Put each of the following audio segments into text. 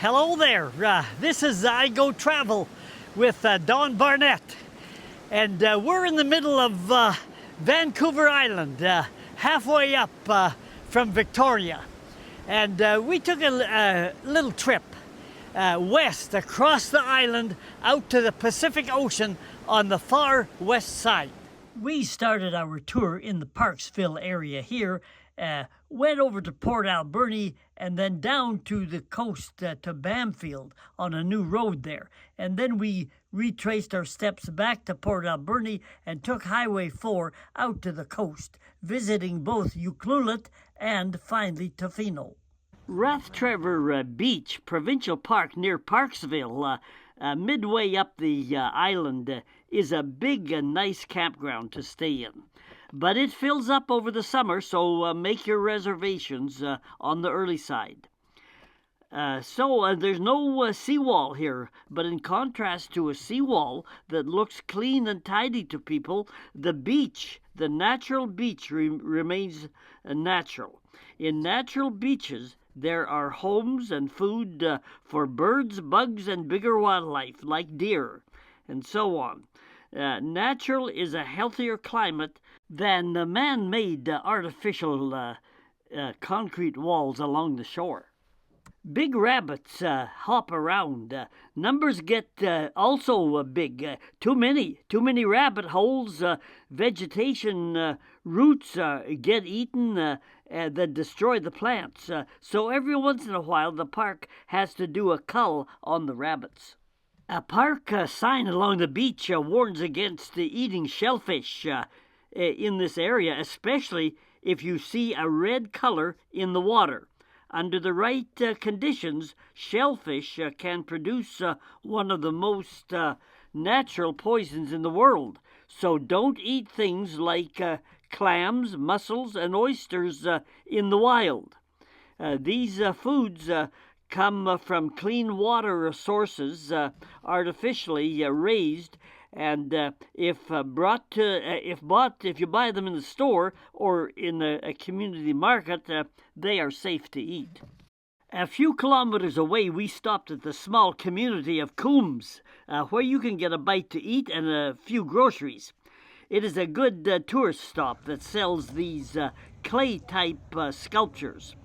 Hello there. This is I Go Travel with Don Barnett. And we're in the middle of Vancouver Island, halfway up from Victoria. And we took a little trip west across the island out to the Pacific Ocean on the far west side. We started our tour in the Parksville area here, went over to Port Alberni, and then down to the coast to Bamfield on a new road there. And then we retraced our steps back to Port Alberni and took Highway 4 out to the coast, visiting both Ucluelet and finally Tofino. Rathtrevor Beach Provincial Park near Parksville, midway up the island, is a big and nice campground to stay in. But it fills up over the summer, so make your reservations on the early side. So there's no seawall here, but in contrast to a seawall that looks clean and tidy to people, the beach, the natural beach, remains natural. In natural beaches, there are homes and food for birds, bugs, and bigger wildlife like deer, and so on. Natural is a healthier climate than the man-made artificial concrete walls along the shore. Big rabbits hop around. Numbers get also big. Too many rabbit holes. Vegetation roots get eaten that destroy the plants. So every once in a while the park has to do a cull on the rabbits. A park sign along the beach warns against eating shellfish in this area, especially if you see a red color in the water. Under the right conditions, shellfish can produce one of the most natural poisons in the world. So don't eat things like clams, mussels, and oysters in the wild. These foods come from clean water sources, artificially raised, and if you buy them in the store or in a community market, they are safe to eat. A few kilometers away, we stopped at the small community of Coombs, where you can get a bite to eat and a few groceries. It is a good tourist stop that sells these clay-type sculptures.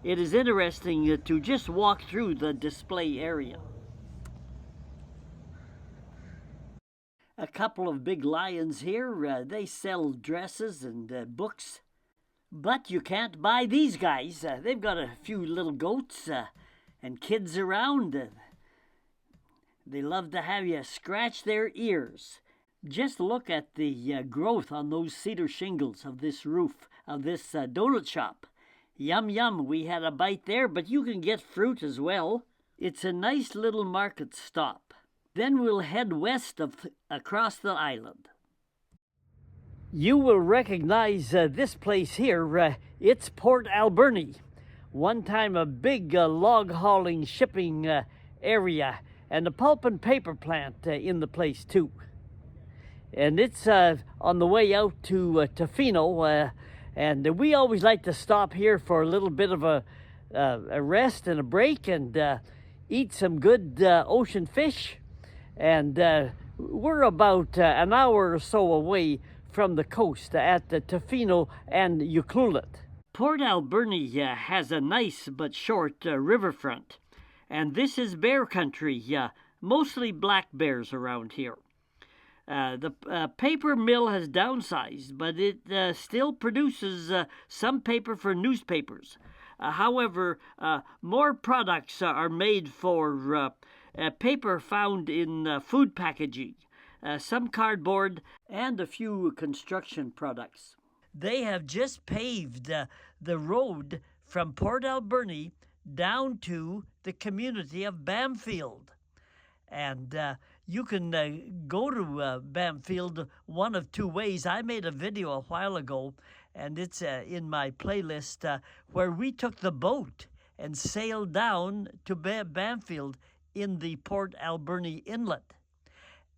It is interesting to just walk through the display area. A couple of big lions here. They sell dresses and books. But you can't buy these guys. They've got a few little goats and kids around. They love to have you scratch their ears. Just look at the growth on those cedar shingles of this roof of this donut shop. Yum, yum, we had a bite there, but you can get fruit as well. It's a nice little market stop. Then we'll head west across the island. You will recognize this place here. It's Port Alberni. One time a big log hauling shipping area, and a pulp and paper plant in the place too. And it's on the way out to Tofino, and we always like to stop here for a little bit of a rest and a break and eat some good ocean fish. And we're about an hour or so away from the coast at the Tofino and Ucluelet. Port Alberni has a nice but short riverfront, and this is bear country, mostly black bears around here. The paper mill has downsized, but it still produces some paper for newspapers. However, more products are made for paper found in food packaging, some cardboard, and a few construction products. They have just paved the road from Port Alberni down to the community of Bamfield. And you can go to Bamfield one of two ways. I made a video a while ago, and it's in my playlist, where we took the boat and sailed down to Bamfield in the Port Alberni Inlet.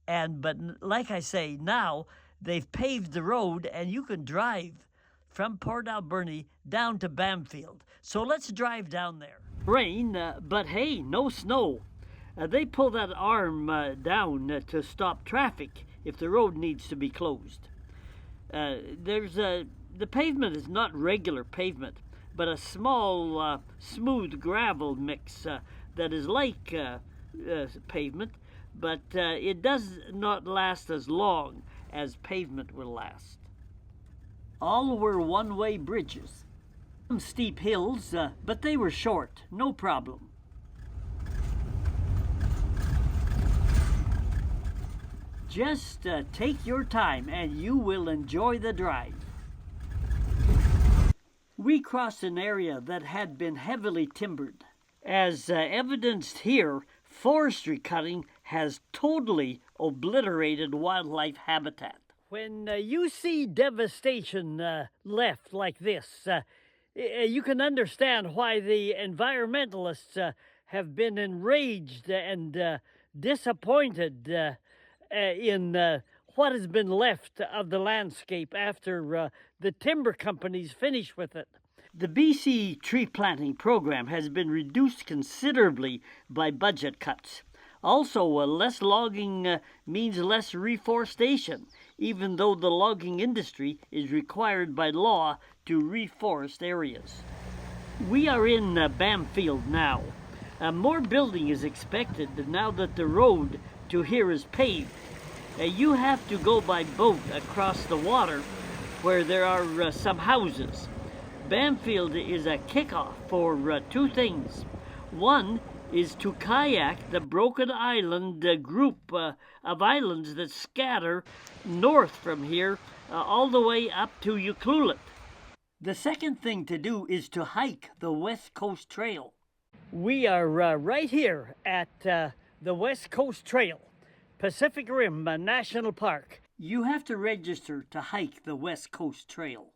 But like I say, now they've paved the road, and you can drive from Port Alberni down to Bamfield. So let's drive down there. Rain, but hey, no snow. They pull that arm down to stop traffic if the road needs to be closed. The pavement is not regular pavement, but a small smooth gravel mix that is like pavement, but it does not last as long as pavement will last. All were one-way bridges. Some steep hills, but they were short, no problem. Just take your time and you will enjoy the drive. We crossed an area that had been heavily timbered. As evidenced here, forestry cutting has totally obliterated wildlife habitat. When you see devastation left like this, you can understand why the environmentalists have been enraged and disappointed in what has been left of the landscape after the timber companies finish with it. The BC tree planting program has been reduced considerably by budget cuts. Also, less logging means less reforestation, even though the logging industry is required by law to reforest areas. We are in Bamfield now. More building is expected now that the road to here is paved. You have to go by boat across the water where there are some houses. Bamfield is a kickoff for two things. One is to kayak the Broken Island group of islands that scatter north from here all the way up to Ucluelet. The second thing to do is to hike the West Coast Trail. We are right here at the West Coast Trail, Pacific Rim National Park. You have to register to hike the West Coast Trail.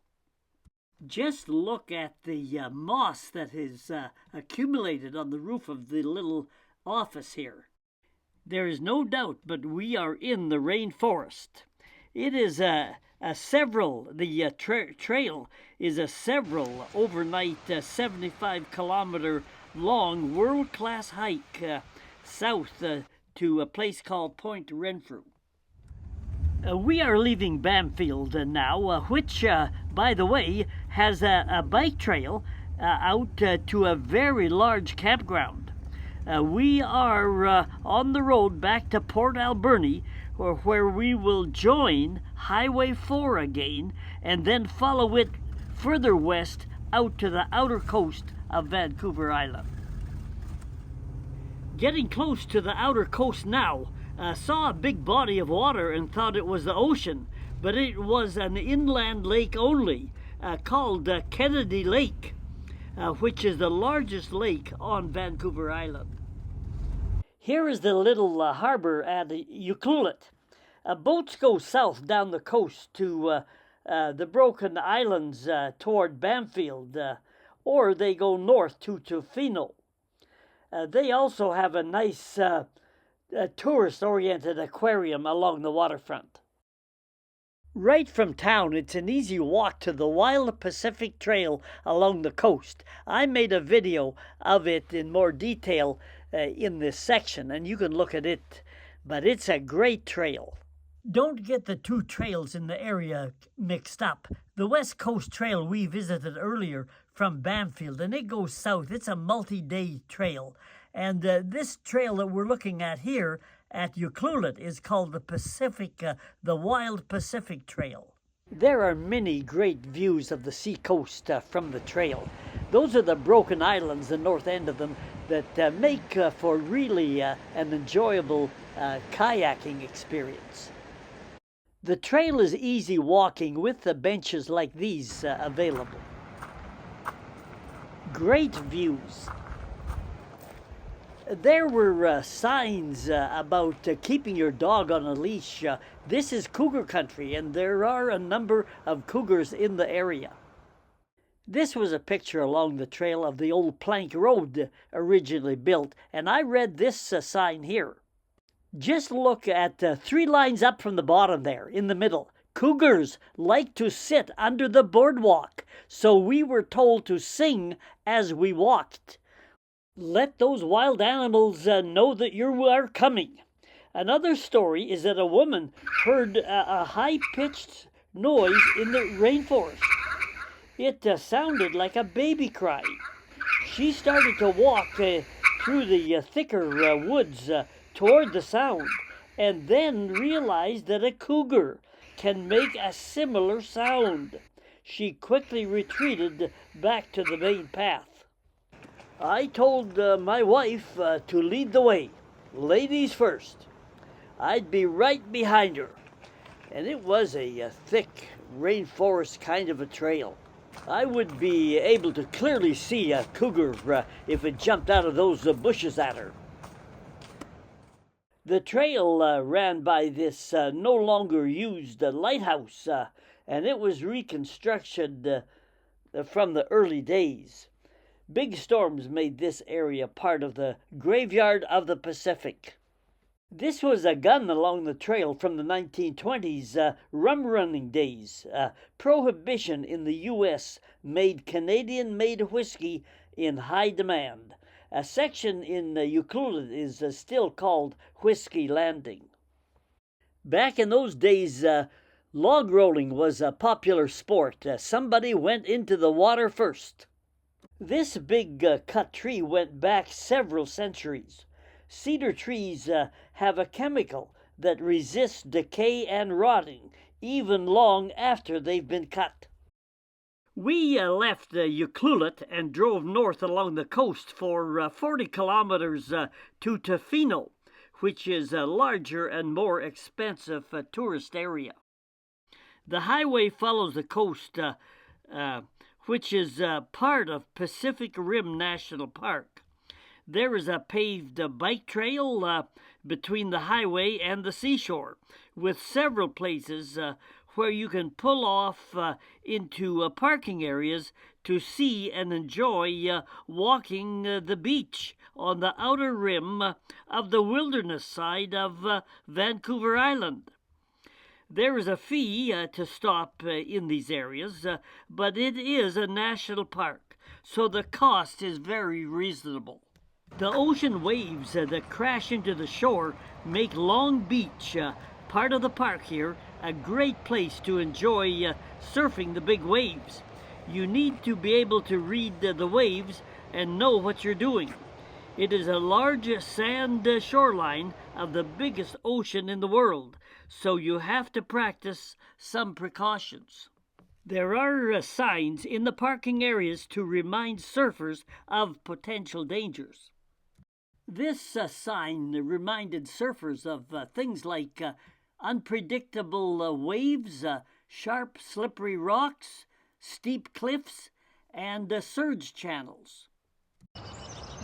Just look at the moss that is accumulated on the roof of the little office here. There is no doubt, but we are in the rainforest. It is the trail is a several overnight 75-kilometer long world-class hike south to a place called Point Renfrew. We are leaving Bamfield now, which, by the way, has a bike trail out to a very large campground. We are on the road back to Port Alberni, where we will join Highway 4 again and then follow it further west out to the outer coast of Vancouver Island. Getting close to the outer coast now, saw a big body of water and thought it was the ocean, but it was an inland lake only, called Kennedy Lake, which is the largest lake on Vancouver Island. Here is the little harbor at Ucluelet. Boats go south down the coast to the Broken Islands toward Bamfield, or they go north to Tofino. They also have a nice tourist-oriented aquarium along the waterfront. Right from town, it's an easy walk to the Wild Pacific Trail along the coast. I made a video of it in more detail in this section, and you can look at it, but it's a great trail. Don't get the two trails in the area mixed up. The West Coast Trail we visited earlier from Bamfield, and it goes south. It's a multi-day trail. And this trail that we're looking at here at Ucluelet is called the Wild Pacific Trail. There are many great views of the seacoast from the trail. Those are the Broken Islands, the north end of them, that make for really an enjoyable kayaking experience. The trail is easy walking with the benches like these available. Great views. There were signs about keeping your dog on a leash. This is cougar country, and there are a number of cougars in the area. This was a picture along the trail of the old plank road originally built, and I read this sign here. Just look at 3 lines up from the bottom there, in the middle. Cougars like to sit under the boardwalk, so we were told to sing as we walked. Let those wild animals know that you are coming. Another story is that a woman heard a high-pitched noise in the rainforest. It sounded like a baby crying. She started to walk through the thicker woods toward the sound, and then realized that a cougar can make a similar sound. She quickly retreated back to the main path. I told my wife to lead the way, ladies first. I'd be right behind her, and it was a thick rainforest kind of a trail. I would be able to clearly see a cougar if it jumped out of those bushes at her. The trail ran by this no longer used lighthouse, and it was reconstructed from the early days. Big storms made this area part of the graveyard of the Pacific. This was a gun along the trail from the 1920s rum running days. Prohibition in the U.S. made Canadian-made whiskey in high demand. A section in Ucluelet is still called Whiskey Landing. Back in those days, log rolling was a popular sport. Somebody went into the water first. This big cut tree went back several centuries. Cedar trees have a chemical that resists decay and rotting, even long after they've been cut. We left Ucluelet and drove north along the coast for 40 kilometers to Tofino, which is a larger and more expensive tourist area. The highway follows the coast, which is part of Pacific Rim National Park. There is a paved bike trail between the highway and the seashore, with several places where you can pull off into parking areas to see and enjoy walking the beach on the outer rim of the wilderness side of Vancouver Island. There is a fee to stop in these areas, but it is a national park, so the cost is very reasonable. The ocean waves that crash into the shore make Long Beach, part of the park here, a great place to enjoy surfing the big waves. You need to be able to read the waves and know what you're doing. It is a large sand shoreline of the biggest ocean in the world, so you have to practice some precautions. There are signs in the parking areas to remind surfers of potential dangers. This sign reminded surfers of things like unpredictable waves, sharp, slippery rocks, steep cliffs, and surge channels.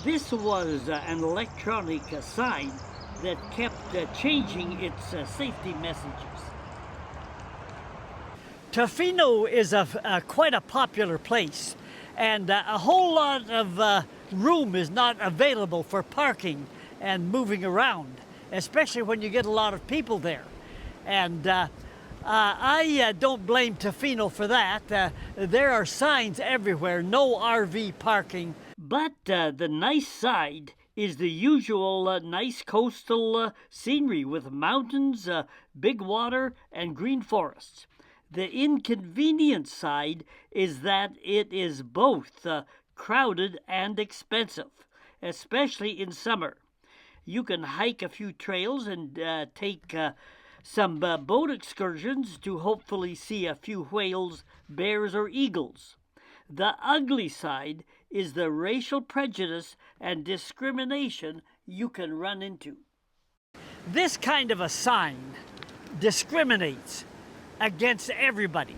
This was an electronic sign that kept changing its safety messages. Tofino is quite a popular place, and a whole lot of room is not available for parking and moving around, especially when you get a lot of people there. And I don't blame Tofino for that. There are signs everywhere, no RV parking. But the nice side is the usual nice coastal scenery with mountains, big water, and green forests. The inconvenient side is that it is both crowded and expensive, especially in summer. You can hike a few trails and take some boat excursions to hopefully see a few whales, bears, or eagles. The ugly side is the racial prejudice and discrimination you can run into. This kind of a sign discriminates against everybody.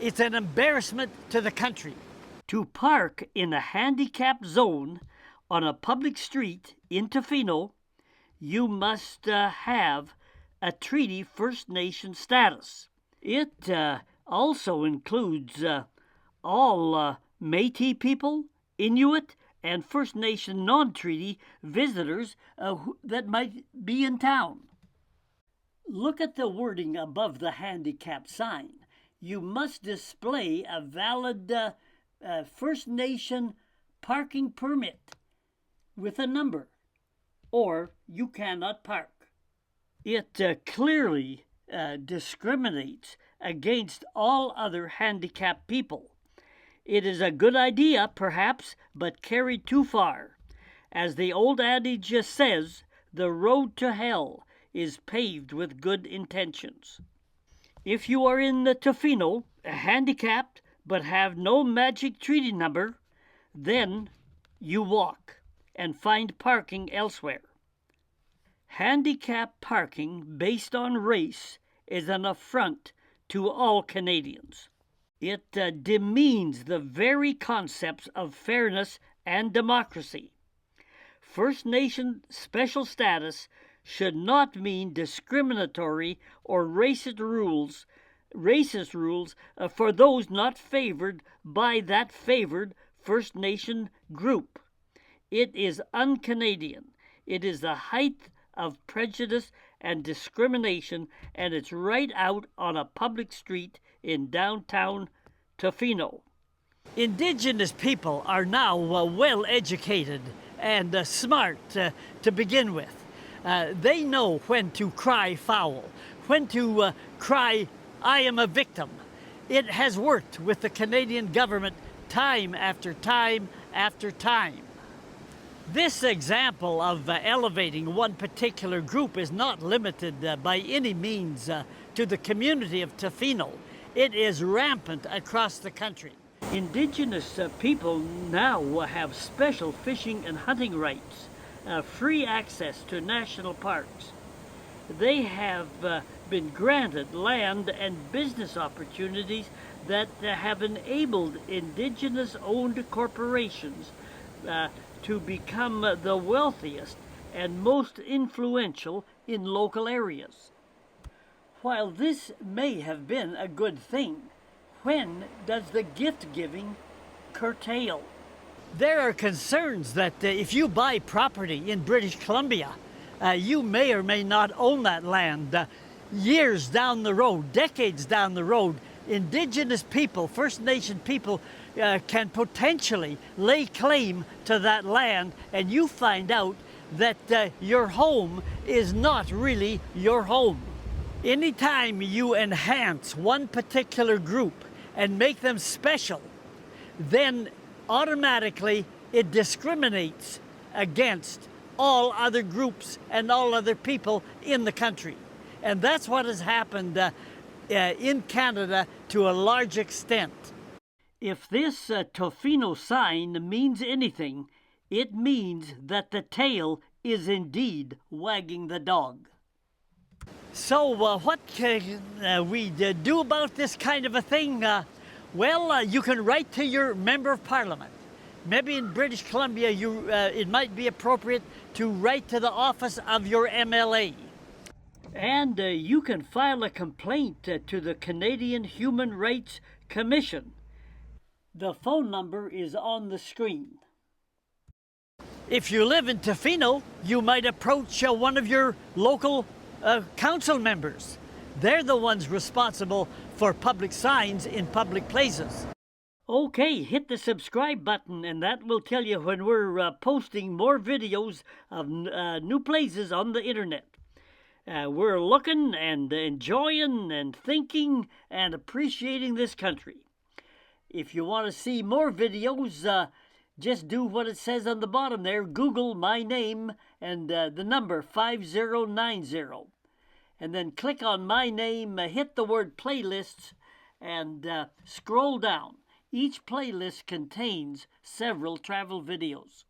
It's an embarrassment to the country. To park in a handicapped zone on a public street in Tofino, you must have a treaty First Nation status. It also includes all Métis people, Inuit, and First Nation non-treaty visitors that might be in town. Look at the wording above the handicap sign. You must display a valid First Nation parking permit with a number, or you cannot park. It clearly discriminates against all other handicapped people. It is a good idea, perhaps, but carried too far. As the old adage says, the road to hell is paved with good intentions. If you are in the Tofino, handicapped, but have no magic treaty number, then you walk and find parking elsewhere. Handicap parking based on race is an affront to all Canadians. It demeans the very concepts of fairness and democracy. First Nation special status should not mean discriminatory or racist rules for those not favored by that favored First Nation group. It is un-Canadian. It is the height of prejudice and discrimination, and it's right out on a public street in downtown Tofino. Indigenous people are now well educated and smart to begin with. They know when to cry foul, when to cry, I am a victim. It has worked with the Canadian government time after time after time. This example of elevating one particular group is not limited by any means to the community of Tofino. It is rampant across the country. Indigenous people now have special fishing and hunting rights, free access to national parks. They have been granted land and business opportunities that have enabled Indigenous-owned corporations to become the wealthiest and most influential in local areas. While this may have been a good thing, when does the gift-giving curtail? There are concerns that if you buy property in British Columbia, you may or may not own that land. Years down the road, decades down the road, Indigenous people, First Nation people, can potentially lay claim to that land, and you find out that your home is not really your home. Anytime you enhance one particular group and make them special, then automatically it discriminates against all other groups and all other people in the country. And that's what has happened in Canada to a large extent. If this Tofino sign means anything, it means that the tail is indeed wagging the dog. So what can we do about this kind of a thing? Well, you can write to your Member of Parliament. Maybe in British Columbia it might be appropriate to write to the office of your MLA. And you can file a complaint to the Canadian Human Rights Commission. The phone number is on the screen. If you live in Tofino, you might approach one of your local council members. They're the ones responsible for public signs in public places. Okay, hit the subscribe button, and that will tell you when we're posting more videos of new places on the internet. We're looking and enjoying and thinking and appreciating this country. If you want to see more videos, just do what it says on the bottom there. Google my name and the number 5090. And then click on my name, hit the word playlists, and scroll down. Each playlist contains several travel videos.